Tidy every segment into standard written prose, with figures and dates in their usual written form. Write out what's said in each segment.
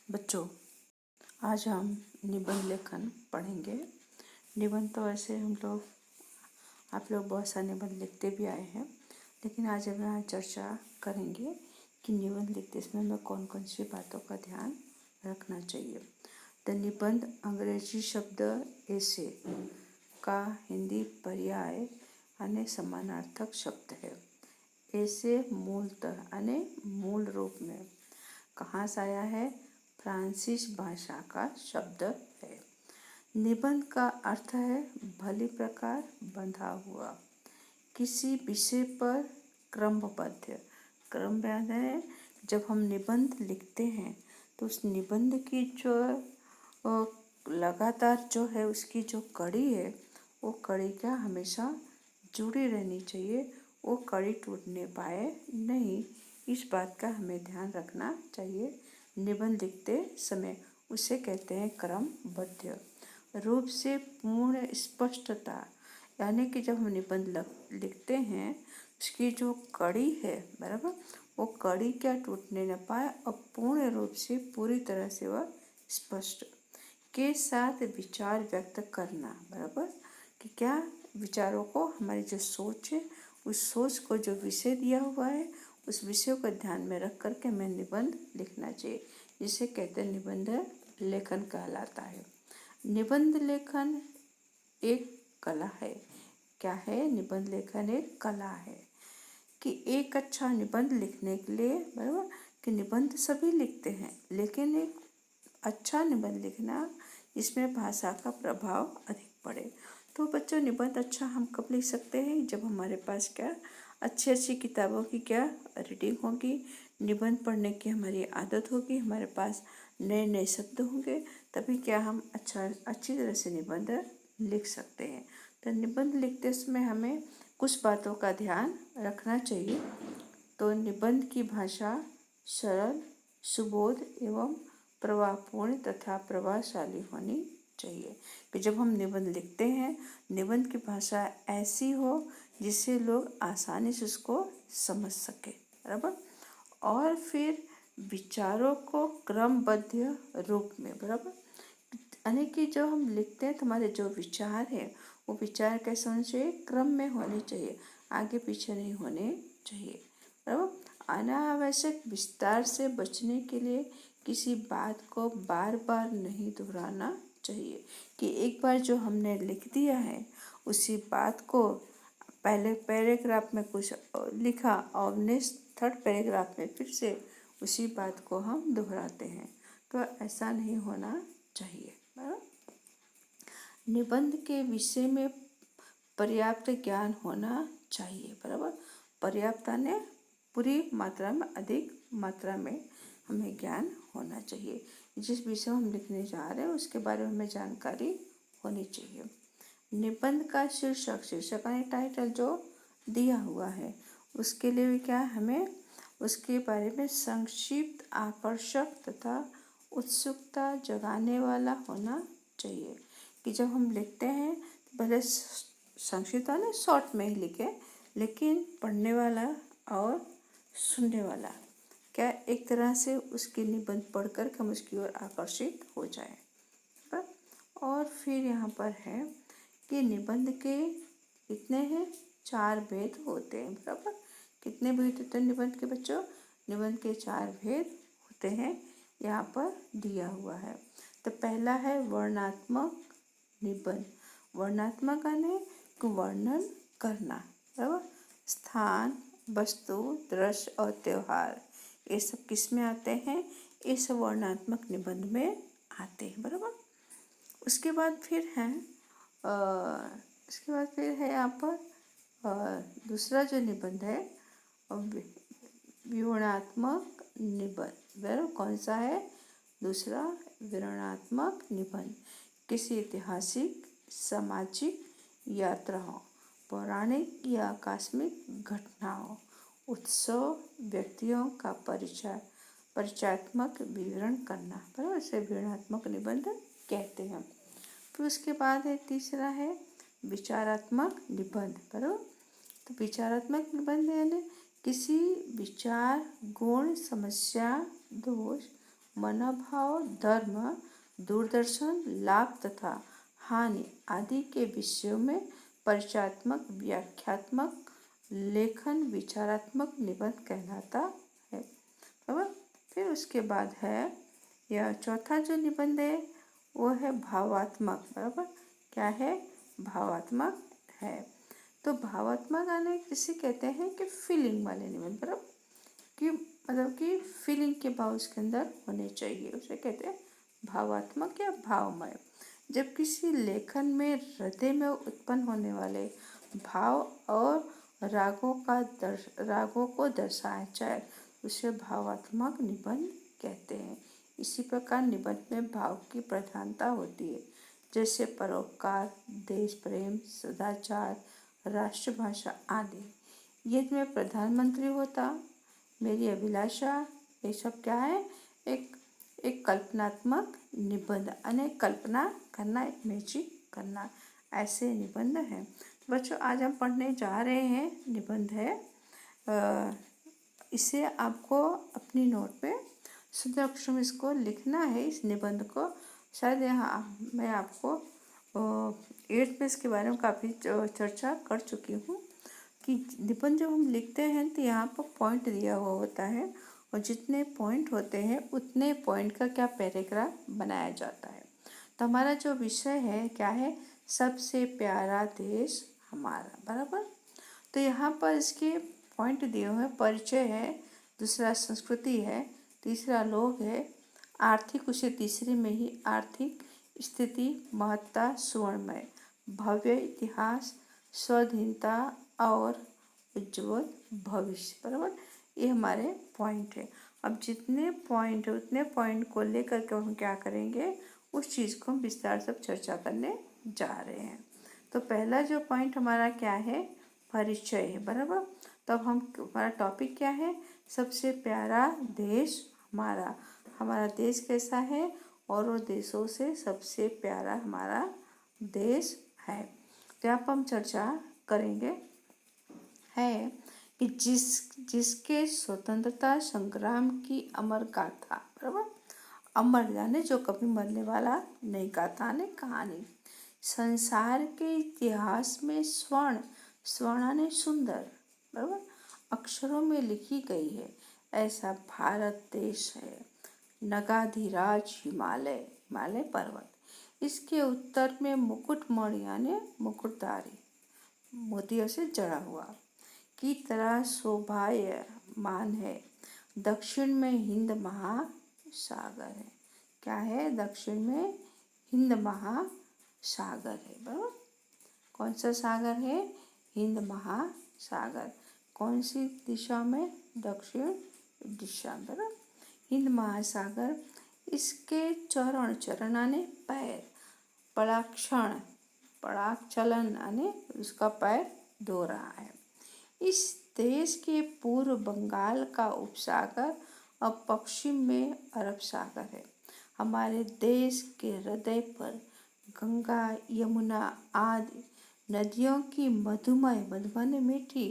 बच्चों, आज हम निबंध लेखन पढ़ेंगे। निबंध तो ऐसे आप लोग बहुत सारे निबंध लिखते भी आए हैं, लेकिन आज हम यहाँ चर्चा करेंगे कि निबंध लिखते समय हमें कौन कौन सी बातों का ध्यान रखना चाहिए। तो निबंध अंग्रेजी शब्द ऐसे का हिंदी पर्याय यानी समानार्थक शब्द है। ऐसे मूलतः यानी मूल रूप में कहाँ से आया है? फ्रांसीसी भाषा का शब्द है। निबंध का अर्थ है भली प्रकार बंधा हुआ, किसी विषय पर क्रमबद्ध। क्रमबद्ध है जब हम निबंध लिखते हैं तो उस निबंध की जो लगातार जो है उसकी जो कड़ी है वो कड़ी क्या हमेशा जुड़ी रहनी चाहिए, वो कड़ी टूटने पाए नहीं, इस बात का हमें ध्यान रखना चाहिए निबंध लिखते समय। उसे कहते हैं क्रमबद्ध रूप से पूर्ण स्पष्टता, यानी कि जब हम निबंध लिखते हैं उसकी जो कड़ी है बराबर, वो कड़ी क्या टूटने न पाए और पूर्ण रूप से पूरी तरह से वह स्पष्ट के साथ विचार व्यक्त करना बराबर, कि क्या विचारों को हमारी जो सोच है उस सोच को जो विषय दिया हुआ है उस विषय को ध्यान में रख करके हमें निबंध लिखना चाहिए, जिसे कहते हैं निबंध लेखन कहलाता है। निबंध लेखन एक कला है। क्या है? निबंध लेखन एक कला है कि एक अच्छा निबंध लिखने के लिए बराबर, कि निबंध सभी लिखते हैं लेकिन एक अच्छा निबंध लिखना इसमें भाषा का प्रभाव अधिक पड़े। तो बच्चों, निबंध अच्छा हम कब लिख सकते हैं? जब हमारे पास क्या अच्छी अच्छी किताबों की क्या रीडिंग होगी, निबंध पढ़ने की हमारी आदत होगी, हमारे पास नए नए शब्द होंगे, तभी क्या हम अच्छी तरह से निबंध लिख सकते हैं। तो निबंध लिखते समय हमें कुछ बातों का ध्यान रखना चाहिए। तो निबंध की भाषा सरल, सुबोध एवं प्रभावपूर्ण तथा प्रभावशाली होनी चाहिए। कि जब हम निबंध लिखते हैं, निबंध की भाषा ऐसी हो जिससे लोग आसानी से उसको समझ सके बराबर, और फिर विचारों को क्रमबद्ध रूप में बराबर, यानी कि जब हम लिखते हैं तो हमारे जो विचार है वो विचार कैसे होने चाहिए? क्रम में होने चाहिए, आगे पीछे नहीं होने चाहिए बराबर। अनावश्यक विस्तार से बचने के लिए किसी बात को बार बार नहीं दोहराना चाहिए, कि एक बार जो हमने लिख दिया है उसी बात को पहले पैराग्राफ में कुछ लिखा और नेक्स्ट थर्ड पैराग्राफ में फिर से उसी बात को हम दोहराते हैं, तो ऐसा नहीं होना चाहिए बराबर। निबंध के विषय में पर्याप्त ज्ञान होना चाहिए बराबर। पर्याप्त ने पूरी मात्रा में, अधिक मात्रा में हमें ज्ञान होना चाहिए। जिस विषय हम लिखने जा रहे हैं उसके बारे में हमें जानकारी होनी चाहिए। निबंध का शीर्षक यानी टाइटल जो दिया हुआ है उसके लिए भी क्या हमें उसके बारे में संक्षिप्त, आकर्षक तथा उत्सुकता जगाने वाला होना चाहिए। कि जब हम लिखते हैं तो पहले संक्षिप्त वाला शॉर्ट में ही लिखें, लेकिन पढ़ने वाला और सुनने वाला क्या एक तरह से उसके निबंध पढ़कर हम उसकी ओर आकर्षित हो जाए। और फिर यहाँ पर है कि निबंध के कितने हैं? 4 भेद होते हैं बराबर। कितने भेद होते हैं निबंध के बच्चों? निबंध के 4 भेद होते हैं, यहाँ पर दिया हुआ है। तो पहला है वर्णनात्मक निबंध। वर्णनात्मक यानी वर्णन करना बराबर। स्थान, वस्तु, दृश्य और त्यौहार ये सब किस में आते हैं? इस वर्णनात्मक निबंध में आते हैं बराबर। उसके बाद फिर है यहाँ पर दूसरा जो निबंध है विवरणात्मक निबंध बराबर। कौन सा है? दूसरा विवरणात्मक निबंध। किसी ऐतिहासिक, सामाजिक यात्राओं, पौराणिक या आकस्मिक घटनाओं, उत्सव, व्यक्तियों का परिचयात्मक विवरण करना बराबर, इसे विवरणात्मक निबंध कहते हैं। फिर उसके बाद है तीसरा है विचारात्मक निबंध बराबर। तो विचारात्मक निबंध यानी किसी विचार, गुण, समस्या, दोष, मनोभाव, धर्म, दूरदर्शन, लाभ तथा हानि आदि के विषयों में परिचयात्मक, व्याख्यात्मक लेखन विचारात्मक निबंध कहलाता है। बराबर। फिर उसके बाद है यह चौथा जो निबंध है वो है भावात्मक। बराबर। क्या है? भावात्मक है। तो भावात्मक यानी किसे कहते हैं कि फीलिंग वाले निबंध। बराबर। कि मतलब कि फीलिंग के भाव उसके अंदर होने चाहिए, उसे कहते हैं भावात्मक या भावमय। जब किसी लेखन में हृदय में उत्पन्न होने वाले भाव और रागों को दर्शाया जाए उसे भावात्मक निबंध कहते हैं। इसी प्रकार निबंध में भाव की प्रधानता होती है, जैसे परोपकार, देश प्रेम, सदाचार, राष्ट्रभाषा आदि। यदि में प्रधानमंत्री होता, मेरी अभिलाषा, ये सब क्या है? एक कल्पनात्मक निबंध, अनेक कल्पना करना, इमेजिन करना, ऐसे निबंध हैं। बच्चों आज हम पढ़ने जा रहे हैं निबंध है, इसे आपको अपनी नोट पे शुद्ध अक्षर में इसको लिखना है, इस निबंध को। शायद यहाँ मैं आपको 8th में इसके बारे में काफ़ी चर्चा कर चुकी हूँ कि निबंध जब हम लिखते हैं तो यहाँ पर पॉइंट दिया हुआ होता है और जितने पॉइंट होते हैं उतने पॉइंट का क्या पैराग्राफ बनाया जाता है। तो हमारा जो विषय है क्या है? सबसे प्यारा देश हमारा। बराबर। तो यहाँ पर इसके पॉइंट दिए हुए हैं। परिचय है, दूसरा संस्कृति है, तीसरा लोग है, आर्थिक, उसे तीसरे में ही आर्थिक स्थिति, महत्ता, स्वर्णमय, भव्य इतिहास, स्वाधीनता और उज्ज्वल भविष्य। बराबर। ये हमारे पॉइंट है। अब जितने पॉइंट है उतने पॉइंट को लेकर के हम क्या करेंगे, उस चीज़ को हम विस्तार से चर्चा करने जा रहे हैं। तो पहला जो पॉइंट हमारा क्या है? परिचय है। बराबर। तब हमारा टॉपिक क्या है? सबसे प्यारा देश हमारा। हमारा देश कैसा है और वो देशों से सबसे प्यारा हमारा देश है। तो यहाँ पर हम चर्चा करेंगे है कि जिसके स्वतंत्रता संग्राम की अमर गाथा। बराबर। अमर यानी जो कभी मरने वाला नहीं, गाथा ने कहानी, संसार के इतिहास में स्वर्ण यानी सुंदर, बराबर, अक्षरों में लिखी गई है, ऐसा भारत देश है। नगाधिराज हिमालय पर्वत, इसके उत्तर में मुकुटमणि यानी मुकुटधारी, मोतियों से जड़ा हुआ की तरह शोभायमान है। दक्षिण में हिंद महासागर है। क्या है? दक्षिण में हिंद महासागर है। बराबर। कौन सा सागर है? हिंद महासागर। कौन सी दिशा में? दक्षिण दिशा। बराबर। हिंद महासागर, इसके चरण यानी पैर, परागचलन यानी उसका पैर धो रहा है। इस देश के पूर्व बंगाल का उपसागर और पश्चिम में अरब सागर है। हमारे देश के हृदय पर गंगा, यमुना आदि नदियों की मधुमय मीठी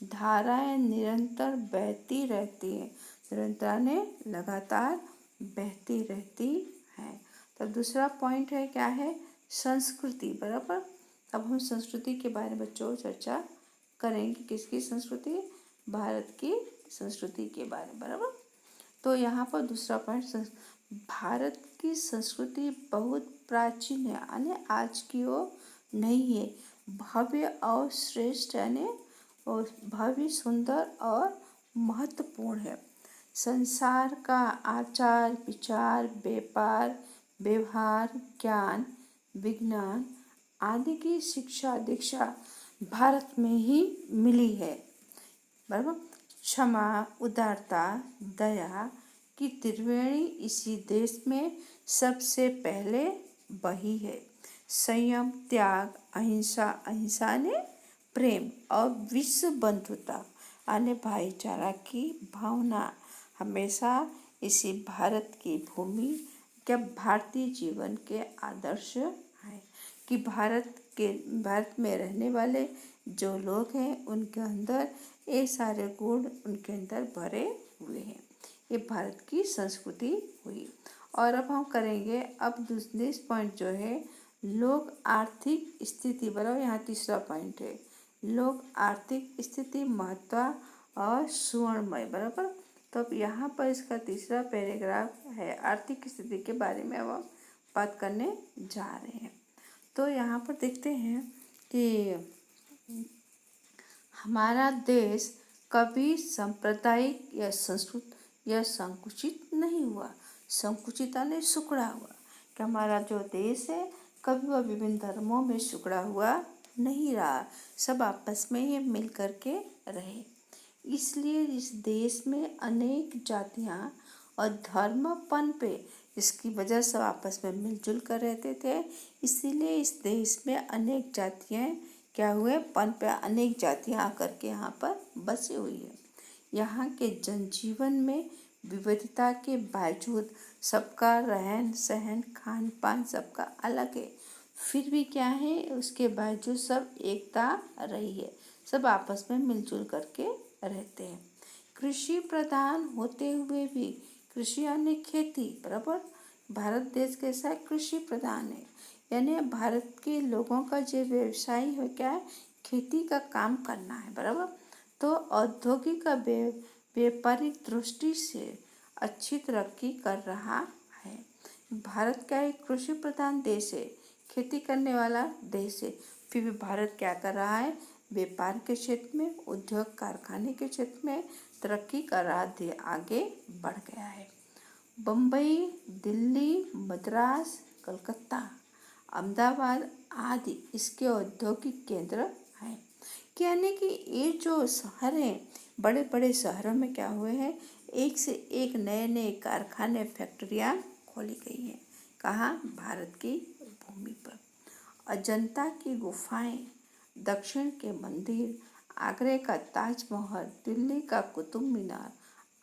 धाराएं निरंतर बहती रहती हैं। निरंतर ने लगातार बहती रहती हैं। तब दूसरा पॉइंट है क्या है? संस्कृति। बराबर। अब हम संस्कृति के बारे में बच्चों चर्चा करेंगे। किसकी संस्कृति? भारत की संस्कृति के बारे में। बराबर। तो यहाँ पर दूसरा पॉइंट, भारत की संस्कृति बहुत प्राचीन है यानी आज की वो नहीं है, भव्य और श्रेष्ठ यानी भव्य, सुंदर और महत्वपूर्ण है। संसार का आचार विचार, व्यापार व्यवहार, ज्ञान विज्ञान आदि की शिक्षा दीक्षा भारत में ही मिली है। बराबर। क्षमा, उदारता, दया की त्रिवेणी इसी देश में सबसे पहले बही है। संयम, त्याग, अहिंसा ने प्रेम और विश्व बंधुता यानी भाईचारा की भावना हमेशा इसी भारत की भूमि के भारतीय जीवन के आदर्श है। कि भारत में रहने वाले जो लोग हैं उनके अंदर ये सारे गुण उनके अंदर भरे हुए हैं। ये भारत की संस्कृति हुई। और अब हम करेंगे अब दूसरे पॉइंट जो है लोक आर्थिक स्थिति, बराबर। यहाँ तीसरा पॉइंट है लोक आर्थिक स्थिति महत्व और सुवर्णमय, बराबर। तो अब यहाँ पर इसका तीसरा पैराग्राफ है आर्थिक स्थिति के बारे में अब हम बात करने जा रहे हैं। तो यहाँ पर देखते हैं कि हमारा देश कभी सांप्रदायिक या संस्कृत या संकुचित नहीं हुआ, संकुचित यानी सिकुड़ा हुआ, कि हमारा जो देश है कभी वह विभिन्न धर्मों में सिकुड़ा हुआ नहीं रहा, सब आपस में ही मिल कर के रहे। इसलिए इस देश में अनेक जातियां और धर्म पनपे, इसकी वजह से आपस में मिलजुल कर रहते थे। इसीलिए इस देश में अनेक जातियां क्या हुए पनपे, अनेक जातियां आकर के यहाँ पर बसी हुई है। यहाँ के जनजीवन में विविधता के बावजूद सबका रहन सहन खान पान सबका अलग है, फिर भी क्या है उसके बावजूद सब एकता रही है, सब आपस में मिलजुल करके रहते हैं। कृषि प्रधान होते हुए भी, कृषि यानी खेती, बराबर। भारत देश कैसा है, कृषि प्रधान है, यानी भारत के लोगों का जो व्यवसाय है क्या है, खेती का काम करना है, बराबर। तो औद्योगिक व्यापारिक दृष्टि से अच्छी तरक्की कर रहा है। भारत का एक कृषि प्रधान देश है, खेती करने वाला देश है, फिर भी भारत क्या कर रहा है, व्यापार के क्षेत्र में, उद्योग कारखाने के क्षेत्र में तरक्की कर रहा है, आगे बढ़ गया है। बम्बई, दिल्ली, मद्रास, कलकत्ता, अहमदाबाद आदि इसके औद्योगिक केंद्र हैं। यानी कि ये जो शहर हैं, बड़े बड़े शहरों में क्या हुए हैं, एक से एक नए नए कारखाने फैक्ट्रियाँ खोली गई हैं। कहाँ, भारत की भूमि पर। अजंता की गुफाएं, दक्षिण के मंदिर, आगरे का ताजमहल, दिल्ली का कुतुब मीनार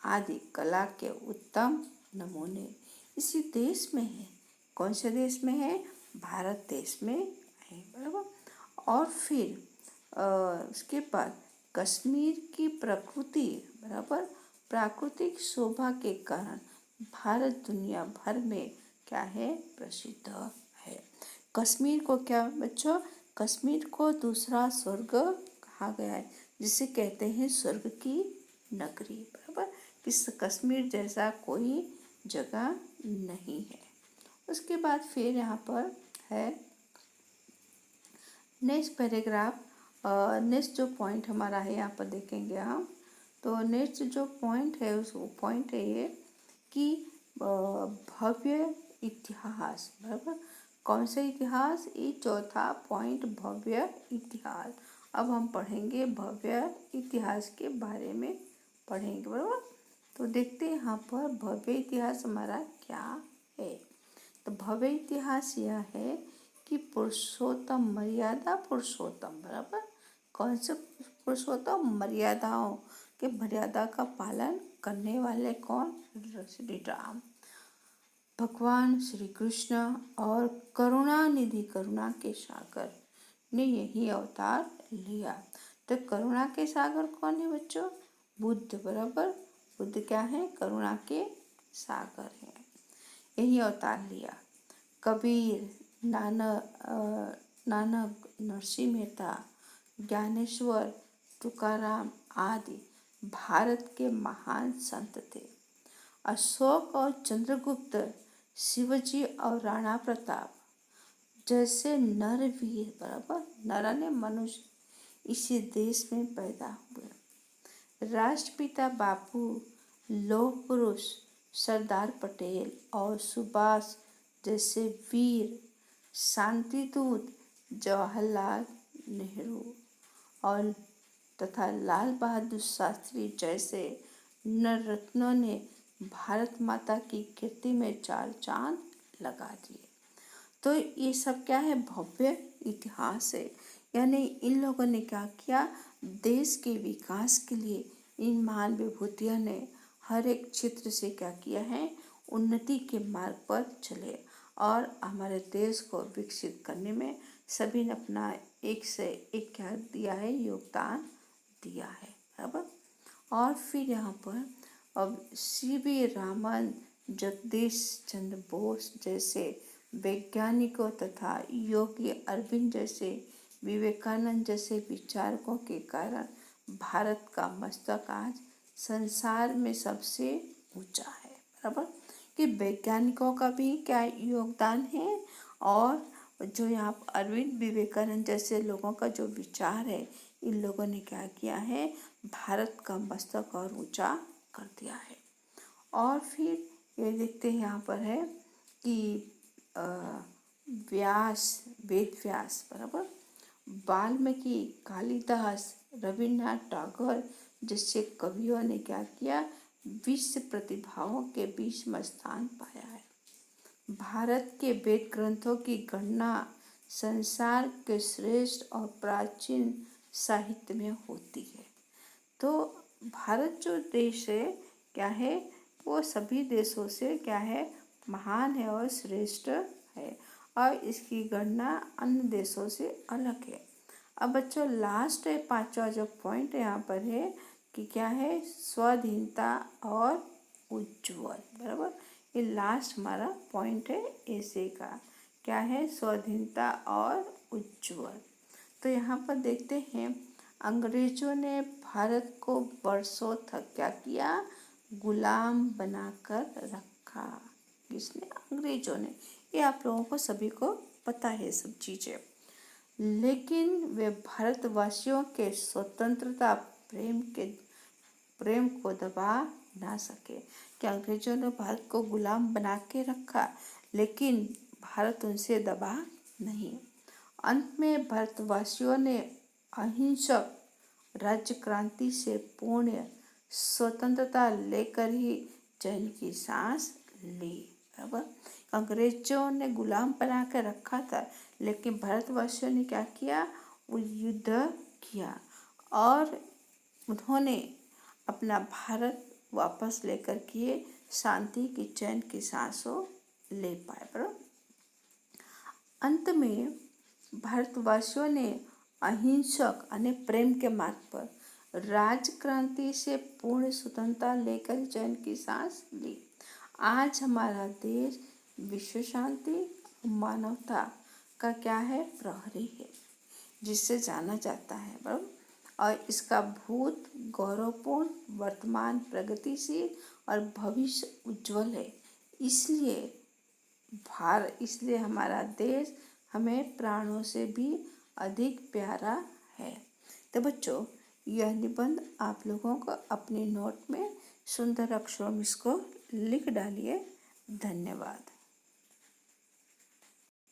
आदि कला के उत्तम नमूने इसी देश में है। कौन से देश में है, भारत देश में है, बराबर। और फिर उसके बाद कश्मीर की प्रकृति, बराबर, प्राकृतिक शोभा के कारण भारत दुनिया भर में क्या है, प्रसिद्ध है। कश्मीर को क्या बच्चों, कश्मीर को दूसरा स्वर्ग कहा गया है, जिसे कहते हैं स्वर्ग की नगरी, बराबर। इस कश्मीर जैसा कोई जगह नहीं है। उसके बाद फिर यहाँ पर है नेक्स्ट पैराग्राफ। नेक्स्ट जो पॉइंट हमारा है यहाँ पर देखेंगे हम, तो नेक्स्ट जो पॉइंट है उस पॉइंट है ये कि भव्य इतिहास, बराबर। कौन सा इतिहास, ये चौथा पॉइंट भव्य इतिहास। अब हम पढ़ेंगे भव्य इतिहास के बारे में पढ़ेंगे, बराबर। तो देखते हैं यहाँ पर भव्य इतिहास हमारा क्या है। तो भव्य इतिहास यह है कि पुरुषोत्तम, मर्यादा पुरुषोत्तम, बराबर। कौन से पुरुषोत्तम, मर्यादाओं के मर्यादा का पालन करने वाले कौन, श्री राम भगवान श्री कृष्ण और करुणा निधि, करुणा के सागर ने यही अवतार लिया। तो करुणा के सागर कौन है बच्चों, बुद्ध, बराबर। बुद्ध क्या है, करुणा के सागर है, यही अवतार लिया। कबीर, नानक, नरसिंह मेहता, ज्ञानेश्वर, तुकाराम आदि भारत के महान संत थे। अशोक और चंद्रगुप्त, शिवजी और राणा प्रताप जैसे नरवीर, बराबर, नर ने मनुष्य, इसी देश में पैदा हुए। राष्ट्रपिता बापू, लौह पुरुष सरदार पटेल और सुभाष जैसे वीर, शांतिदूत जवाहरलाल नेहरू और तथा लाल बहादुर शास्त्री जैसे नररत्नों ने भारत माता की कीर्ति में चार चांद लगा दिए। तो ये सब क्या है, भव्य इतिहास है। यानी इन लोगों ने क्या किया, देश के विकास के लिए इन महान विभूतियों ने हर एक क्षेत्र से क्या किया है, उन्नति के मार्ग पर चले और हमारे देश को विकसित करने में सभी ने अपना एक से एक क्या दिया है, योगदान दिया है, बराबर। और फिर यहाँ पर और सीवी रामन, जगदीश चंद्र बोस जैसे वैज्ञानिकों तथा योगी अरविंद जैसे, विवेकानंद जैसे विचारकों के कारण भारत का मस्तक आज संसार में सबसे ऊंचा है। बराबर कि वैज्ञानिकों का भी क्या योगदान है, और जो यहाँ अरविंद विवेकानंद जैसे लोगों का जो विचार है, इन लोगों ने क्या किया है, भारत का मस्तक और ऊंचा कर दिया है। और फिर ये देखते हैं यहाँ पर है कि व्यास, वेद व्यास, बराबर वाल्मीकि, कालिदास, रविन्द्रनाथ टैगोर जैसे कवियों ने क्या किया, विश्व प्रतिभाओं के बीच में स्थान पाया है। भारत के वेद ग्रंथों की गणना संसार के श्रेष्ठ और प्राचीन साहित्य में होती है। तो भारत जो देश है क्या है, वो सभी देशों से क्या है, महान है और श्रेष्ठ है, और इसकी गणना अन्य देशों से अलग है। अब बच्चों लास्ट है, पांचवा जो पॉइंट यहाँ पर है कि क्या है, स्वाधीनता और उज्ज्वल। बराबर ये लास्ट हमारा पॉइंट है ऐसे का, क्या है, स्वाधीनता और उज्ज्वल। तो यहाँ पर देखते हैं, अंग्रेजों ने भारत को वर्षों तक क्या किया, गुलाम बनाकर रखा। किसने, अंग्रेजों ने। ये आप लोगों को सभी को पता है सब चीज़ें, लेकिन वे भारतवासियों के स्वतंत्रता प्रेम को दबा ना सके। कि अंग्रेजों ने भारत को गुलाम बना के रखा, लेकिन भारत उनसे दबा नहीं। अंत में भारतवासियों ने अहिंसक राज्य क्रांति से पूर्ण स्वतंत्रता लेकर ही चैन की सांस ली। बराबर अंग्रेजों ने गुलाम बना कर रखा था, लेकिन भारतवासियों ने क्या किया, वो युद्ध किया और उन्होंने अपना भारत वापस लेकर के शांति की चैन की सांसों ले पाए। बराबर अंत में भारतवासियों ने अहिंसक यानी प्रेम के मार्ग पर राज क्रांति से पूर्ण स्वतंत्रता लेकर चैन की सांस ली। आज हमारा देश विश्व शांति, मानवता का क्या है, प्रहरी है, जिससे जाना जाता है। बराबर और इसका भूत गौरवपूर्ण, वर्तमान प्रगतिशील और भविष्य उज्जवल है। इसलिए हमारा देश हमें प्राणों से भी अधिक प्यारा है। तो बच्चों यह निबंध आप लोगों को अपनी नोट में सुंदर अक्षरों में इसको लिख डालिए। धन्यवाद।